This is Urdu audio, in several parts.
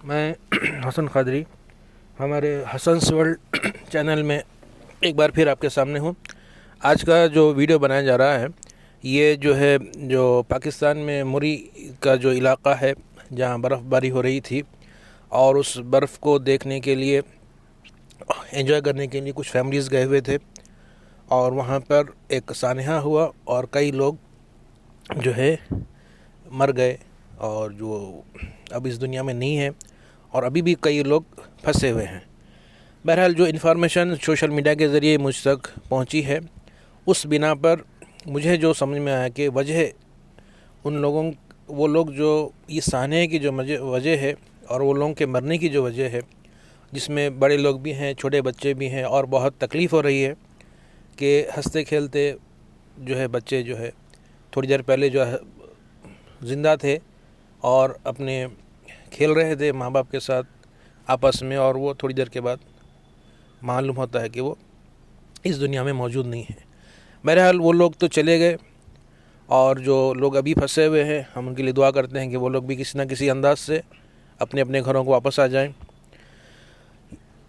میں حسن قادری ہمارے حسنس ورلڈ چینل میں ایک بار پھر آپ کے سامنے ہوں۔ آج کا جو ویڈیو بنایا جا رہا ہے یہ جو پاکستان میں مری کا جو علاقہ ہے جہاں برف باری ہو رہی تھی، اور اس برف کو دیکھنے کے لیے، انجوائے کرنے کے لیے کچھ فیملیز گئے ہوئے تھے، اور وہاں پر ایک سانحہ ہوا اور کئی لوگ جو ہے مر گئے، اور جو اب اس دنیا میں نہیں ہے، اور ابھی بھی کئی لوگ پھنسے ہوئے ہیں۔ بہرحال جو انفارمیشن سوشل میڈیا کے ذریعے مجھ تک پہنچی ہے، اس بنا پر مجھے جو سمجھ میں آیا کہ وہ لوگ جو یہ سانحے کی جو وجہ ہے، اور وہ لوگوں کے مرنے کی جو وجہ ہے، جس میں بڑے لوگ بھی ہیں، چھوٹے بچے بھی ہیں، اور بہت تکلیف ہو رہی ہے کہ ہنستے کھیلتے جو ہے بچے جو ہے تھوڑی دیر پہلے جو ہے زندہ تھے اور اپنے کھیل رہے تھے ماں باپ کے ساتھ آپس میں، اور وہ تھوڑی دیر کے بعد معلوم ہوتا ہے کہ وہ اس دنیا میں موجود نہیں ہے۔ بہرحال وہ لوگ تو چلے گئے، اور جو لوگ ابھی پھنسے ہوئے ہیں ہم ان کے لیے دعا کرتے ہیں کہ وہ لوگ بھی کسی نہ کسی انداز سے اپنے اپنے گھروں کو واپس آ جائیں۔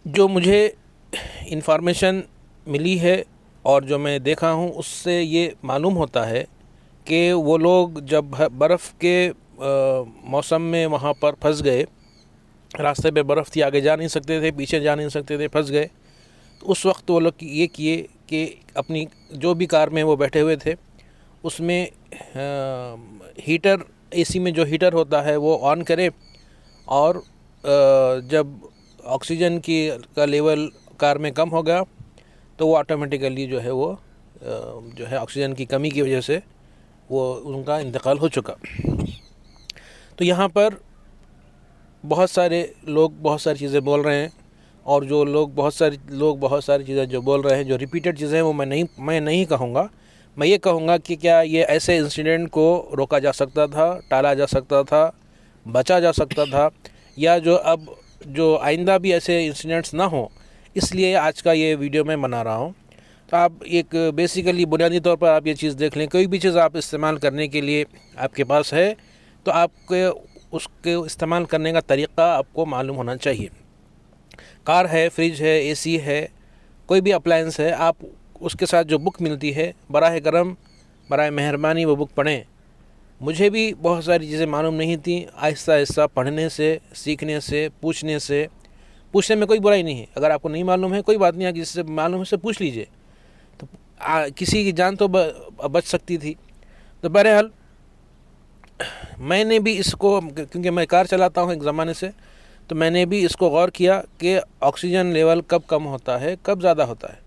جو مجھے انفارمیشن ملی ہے اور جو میں دیکھا ہوں، اس سے یہ معلوم ہوتا ہے کہ وہ لوگ جب برف کے موسم میں وہاں پر پھنس گئے، راستے پہ برف تھی، آگے جا نہیں سکتے تھے، پیچھے جا نہیں سکتے تھے، پھنس گئے، تو اس وقت وہ لوگ یہ کیے کہ اپنی جو بھی کار میں وہ بیٹھے ہوئے تھے اس میں ہیٹر، اے سی میں جو ہیٹر ہوتا ہے وہ آن کرے، اور جب آکسیجن کا لیول کار میں کم ہو گیا تو وہ آٹومیٹیکلی جو ہے آکسیجن کی کمی کی وجہ سے وہ ان کا انتقال ہو چکا۔ تو یہاں پر بہت سارے لوگ بہت ساری چیزیں بول رہے ہیں، اور جو بہت ساری چیزیں جو بول رہے ہیں، جو ریپیٹڈ چیزیں ہیں، وہ میں نہیں کہوں گا۔ میں یہ کہوں گا کہ کیا یہ ایسے انسیڈنٹ کو روکا جا سکتا تھا، ٹالا جا سکتا تھا، بچا جا سکتا تھا، یا جو آئندہ بھی ایسے انسیڈنٹس نہ ہوں، اس لیے آج کا یہ ویڈیو میں بنا رہا ہوں۔ تو آپ ایک بیسیکلی بنیادی طور پر آپ یہ چیز دیکھ لیں، کوئی بھی چیز آپ استعمال کرنے کے لیے آپ کے پاس ہے تو آپ کے اس کے استعمال کرنے کا طریقہ آپ کو معلوم ہونا چاہیے۔ کار ہے، فریج ہے، اے سی ہے، کوئی بھی اپلائنس ہے، آپ اس کے ساتھ جو بک ملتی ہے، براہ کرم، برائے مہربانی وہ بک پڑھیں۔ مجھے بھی بہت ساری چیزیں معلوم نہیں تھیں، آہستہ آہستہ پڑھنے سے، سیکھنے سے، پوچھنے میں کوئی برائی نہیں ہے۔ اگر آپ کو نہیں معلوم ہے کوئی بات نہیں، جس سے معلوم ہے اس سے پوچھ لیجئے، تو کسی کی جان تو بچ سکتی تھی۔ تو بہرحال میں نے بھی اس کو، کیونکہ میں کار چلاتا ہوں ایک زمانے سے، تو میں نے بھی اس کو غور کیا کہ آکسیجن لیول کب کم ہوتا ہے، کب زیادہ ہوتا ہے۔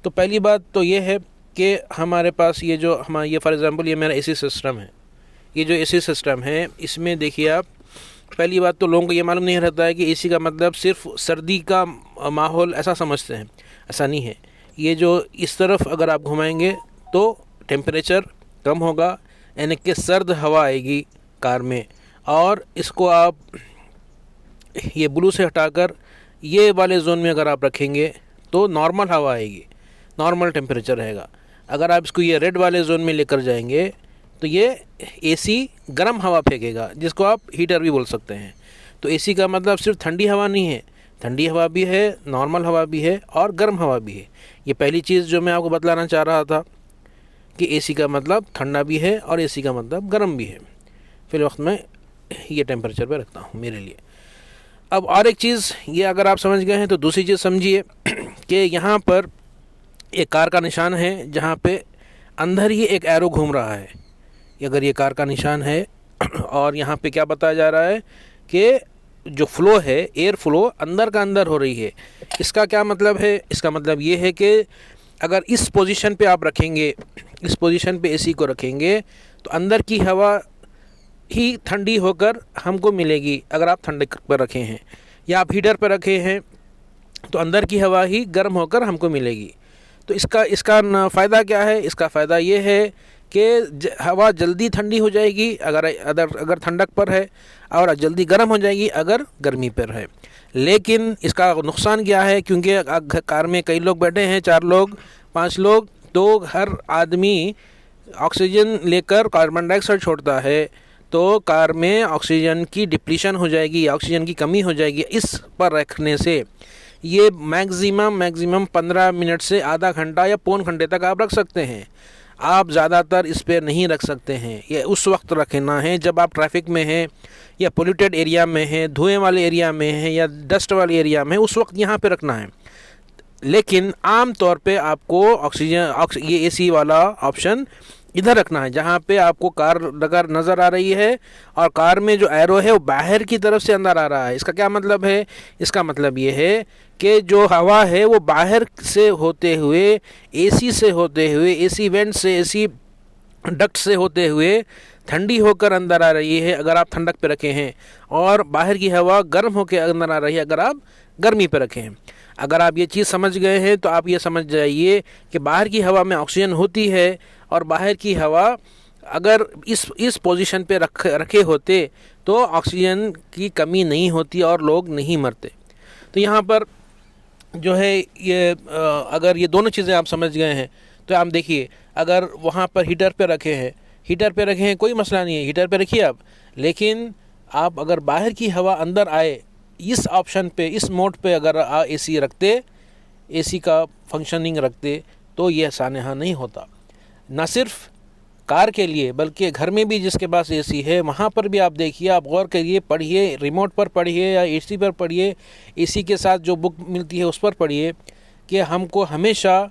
تو پہلی بات تو یہ ہے کہ ہمارے پاس یہ فار ایگزامپل یہ میرا اے سی سسٹم ہے، یہ جو اے سی سسٹم ہے، اس میں دیکھیے آپ، پہلی بات تو لوگوں کو یہ معلوم نہیں رہتا ہے کہ اے سی کا مطلب صرف سردی کا ماحول ایسا سمجھتے ہیں، ایسا نہیں ہے۔ یہ جو اس طرف اگر آپ گھمائیں گے تو ٹیمپریچر کم ہوگا، یعنی کہ سرد ہوا آئے گی کار میں، اور اس کو آپ یہ بلو سے ہٹا کر یہ والے زون میں اگر آپ رکھیں گے تو نارمل ہوا آئے گی، نارمل ٹیمپریچر رہے گا۔ اگر آپ اس کو یہ ریڈ والے زون میں لے کر جائیں گے تو یہ اے سی گرم ہوا پھینکے گا، جس کو آپ ہیٹر بھی بول سکتے ہیں۔ تو اے سی کا مطلب صرف ٹھنڈی ہوا نہیں ہے، ٹھنڈی ہوا بھی ہے، نارمل ہوا بھی ہے، اور گرم ہوا بھی ہے۔ یہ پہلی چیز جو میں آپ کو بتلانا چاہ رہا تھا کہ اے سی کا مطلب ٹھنڈا بھی ہے اور اے سی کا مطلب گرم بھی ہے۔ فی الوقت میں یہ ٹیمپریچر پہ رکھتا ہوں میرے لیے۔ اب اور ایک چیز، یہ اگر آپ سمجھ گئے ہیں تو دوسری چیز سمجھیے کہ یہاں پر ایک کار کا نشان ہے جہاں پہ اندر ہی ایک ایرو گھوم رہا ہے۔ اگر یہ کار کا نشان ہے اور یہاں پہ کیا بتایا جا رہا ہے کہ جو فلو ہے، ایئر فلو اندر کا اندر ہو رہی ہے۔ اس کا کیا مطلب ہے؟ اس کا مطلب یہ ہے کہ اگر اس پوزیشن پہ آپ رکھیں گے، اس پوزیشن پہ اے سی کو رکھیں گے تو اندر کی ہوا ہی ٹھنڈی ہو کر ہم کو ملے گی۔ اگر آپ ٹھنڈے پر رکھے ہیں یا آپ ہیٹر پر رکھے ہیں تو اندر کی ہوا ہی گرم ہو کر ہم کو ملے گی۔ تو اس کا فائدہ کیا ہے؟ اس کا فائدہ یہ ہے کہ ہوا جلدی ٹھنڈی ہو جائے گی اگر ٹھنڈک پر ہے، اور جلدی گرم ہو جائے گی اگر گرمی پر ہے۔ لیکن اس کا نقصان کیا ہے؟ کیونکہ کار میں کئی لوگ بیٹھے ہیں، 4 لوگ، 5 لوگ، تو ہر آدمی آکسیجن لے کر کاربن ڈائی آکسائڈ چھوڑتا ہے، تو کار میں آکسیجن کی ڈپلیشن ہو جائے گی، آکسیجن کی کمی ہو جائے گی۔ اس پر رکھنے سے یہ میگزیمم 15 منٹ سے آدھا گھنٹہ یا پون گھنٹے تک آپ رکھ سکتے ہیں۔ آپ زیادہ تر اس پہ نہیں رکھ سکتے ہیں۔ یہ اس وقت رکھنا ہے جب آپ ٹریفک میں ہیں یا پولیوٹیڈ ایریا میں ہیں، دھوئیں والے ایریا میں ہیں یا ڈسٹ والے ایریا میں، اس وقت یہاں پہ رکھنا ہے۔ لیکن عام طور پہ آپ کو یہ اے سی والا آپشن ادھر رکھنا ہے جہاں پہ آپ کو کار نظر آ رہی ہے، اور کار میں جو ایرو ہے وہ باہر کی طرف سے اندر آ رہا ہے۔ اس کا کیا مطلب ہے؟ اس کا مطلب یہ ہے کہ جو ہوا ہے وہ باہر سے ہوتے ہوئے، اے سی سے ہوتے ہوئے، اے سی وینٹ سے، اے سی ڈکٹ سے ہوتے ہوئے ٹھنڈی ہو کر اندر آ رہی ہے اگر آپ ٹھنڈک پہ رکھے ہیں، اور باہر کی ہوا گرم ہو کے اندر آ رہی ہے اگر آپ گرمی پہ رکھے ہیں۔ اگر آپ یہ چیز سمجھ گئے ہیں تو آپ یہ سمجھ جائیے کہ باہر کی ہوا میں آکسیجن ہوتی ہے، اور باہر کی ہوا اگر اس پوزیشن پہ رکھے ہوتے تو آکسیجن کی کمی نہیں ہوتی اور لوگ نہیں مرتے۔ تو یہاں پر جو ہے یہ اگر یہ دونوں چیزیں آپ سمجھ گئے ہیں تو آپ دیکھیے، اگر وہاں پر ہیٹر پہ رکھے ہیں کوئی مسئلہ نہیں ہے، ہیٹر پہ رکھیے آپ، لیکن آپ اگر باہر کی ہوا اندر آئے اس آپشن پہ، اس موڈ پہ اگر اے سی رکھتے، اے سی کا فنکشننگ رکھتے، تو یہ سانحہ نہیں ہوتا۔ نہ صرف کار کے لیے بلکہ گھر میں بھی جس کے پاس اے سی ہے وہاں پر بھی آپ دیکھیے، آپ غور کریے، پڑھیے، ریموٹ پر پڑھیے یا اے سی پر پڑھیے، اے سی کے ساتھ جو بک ملتی ہے اس پر پڑھیے کہ ہم کو ہمیشہ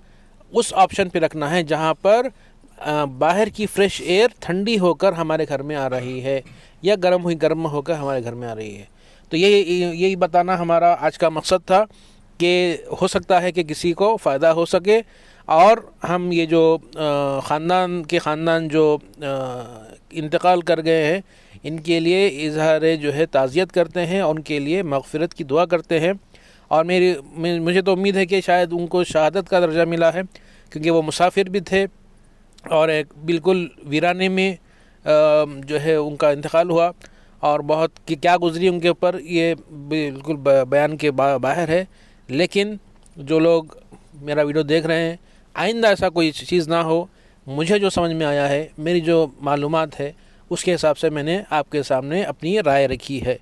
اس آپشن پہ رکھنا ہے جہاں پر باہر کی فریش ایئر ٹھنڈی ہو کر ہمارے گھر میں آ رہی ہے یا گرم ہو کر ہمارے گھر میں آ رہی ہے۔ تو یہی بتانا ہمارا آج کا مقصد تھا کہ ہو سکتا ہے کہ کسی کو فائدہ ہو سکے، اور ہم یہ جو خاندان جو انتقال کر گئے ہیں ان کے لیے اظہار جو ہے تعزیت کرتے ہیں، اور ان کے لیے مغفرت کی دعا کرتے ہیں، اور مجھے تو امید ہے کہ شاید ان کو شہادت کا درجہ ملا ہے، کیونکہ وہ مسافر بھی تھے اور ایک بالکل ویرانے میں جو ہے ان کا انتقال ہوا، اور بہت کیا گزری ان کے اوپر یہ بالکل بیان کے باہر ہے۔ لیکن جو لوگ میرا ویڈیو دیکھ رہے ہیں، آئندہ ایسا کوئی چیز نہ ہو۔ مجھے جو سمجھ میں آیا ہے، میری جو معلومات ہے، اس کے حساب سے میں نے آپ کے سامنے اپنی رائے رکھی ہے۔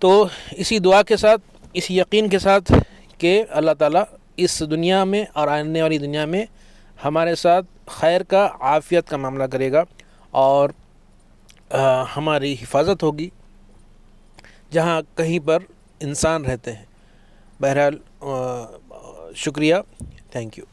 تو اسی دعا کے ساتھ، اس یقین کے ساتھ کہ اللہ تعالیٰ اس دنیا میں اور آنے والی دنیا میں ہمارے ساتھ خیر کا، عافیت کا معاملہ کرے گا، اور ہماری حفاظت ہوگی جہاں کہیں پر انسان رہتے ہیں۔ بہرحال شکریہ، تھینک یو۔